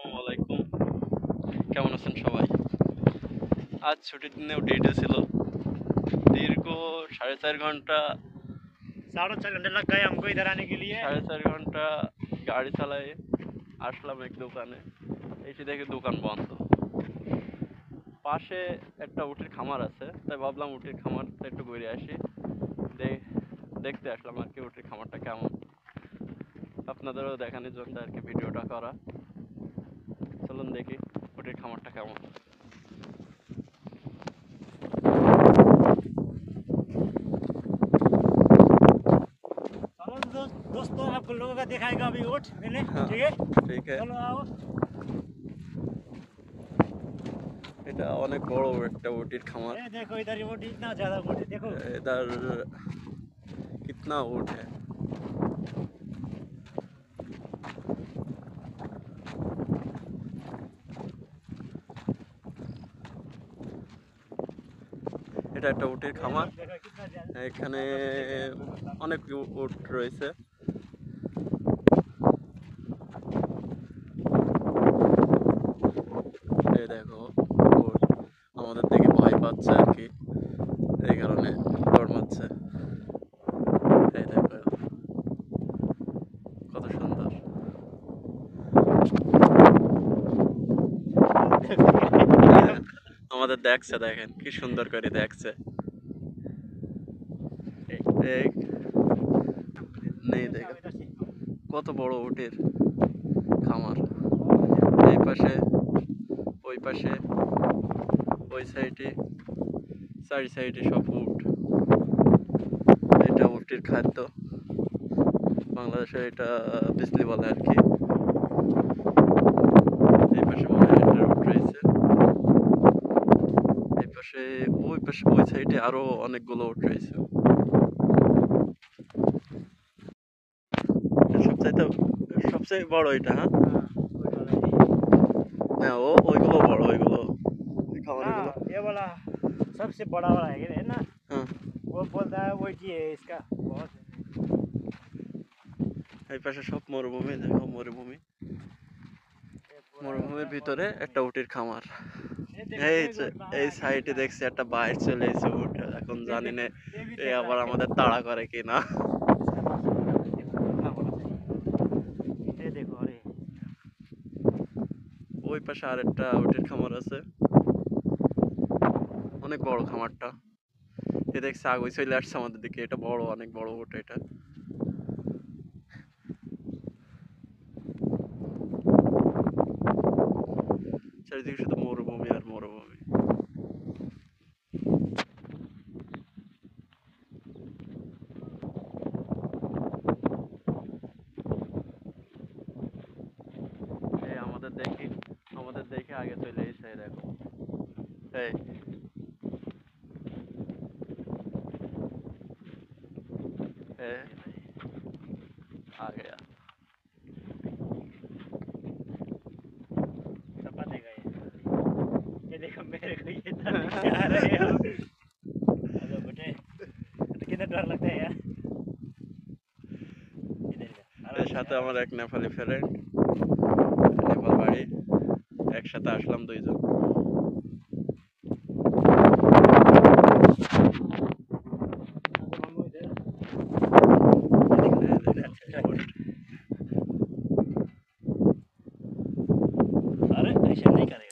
আসসালামু আলাইকুম। কেমন আছেন সবাই? আজ ছুটির দিনেও ডেটে ছিল। দীর্ঘ 4.5 ঘন্টা 4.5 घंटे लग गए हमको इधर आने के लिए। 4.5 ঘন্টা গাড়ি চালায়ে আসলাম এক দোকানে। এসে দেখি দোকান বন্ধ। পাশে একটা উটের খামার আছে, তাই ভাবলাম উটের খামারটা একটু ঘুরে আসি। দেখতে আসলাম আর কি উটের খামারটা কেমন। আপনাদেরও দেখানোর জন্য আর কি ভিডিওটা করা। চলুন দেখি উটের খামারটা কেমন। चलो दोस्तों आप लोगों का दिखाएगा अभी ऊँट मैंने। हाँ, ठीक है ठीक है। चलो आओ। এটা অনেক বড় একটা উটের খামার। ये देखो इधर ऊँट इतना ज्यादा ऊँट है देखो। इधर कितना ऊँट है। এটা একটা উটের খামার। देखो कितना ज्यादा এখানে অনেক উট রয়েছে। এই দেখো উট আমাদের দেখে ভয় পাচ্ছে আর কি, এই কারণে দৌড়াচ্ছে। এই দেখো কত সুন্দর। আমাদের দেখছে, দেখেন কি সুন্দর করে দেখছে। নেই দেখো কত বড় উটের খামার। এই পাশে ওই পাশে ওই সাইডে চারি সাইডে সব উট। এটা উটের খাদ্য, বাংলাদেশে এটা বিজলি বলে আর কি। এই পাশে মনে হয় একটা উট রয়েছে, এই পাশে ওই সাইডে আরো অনেকগুলো উট রয়েছে। সবচেয়ে বড় এটা। হ্যাঁ না, ওইগুলো বড়, ওইগুলো খামারগুলো। ये वाला सबसे बड़ा वाला है ना। हाँ, वो बोलता है वो जी है इसका बहुत এই পাশে সব মরুভূমি। দেখো মরুভূমি, মরুভূমির ভিতরে একটা উটের খামার। এই সাইডে দেখছি একটা বাইরে চলে এসে উট, এখন জানি না এ আবার আমাদের তাড়া করে কিনা। ये देखो अरे ওই পাশে আরেকটা উটের খামার আছে, অনেক বড় খামারটা। এ দেখছি আগুই চলে আসছে আমাদের দিকে। এটা বড়, অনেক বড় উট এটা। চারিদিকে শুধু মরুভূমি আর মরুভূমি। এই আমাদের দেখে আগে চলে এসে দেখো। এই आ गया। चपा देगा ये देखो मेरे को ये आ रहे हो। हेलो बेटे तो कितना डर लगता है यार। এর সাথে আমার এক নেপালি ফ্রেন্ড, নেপাল বাড়ি, একসাথে আসলাম দুইজন। अरे ऐसे नहीं करे।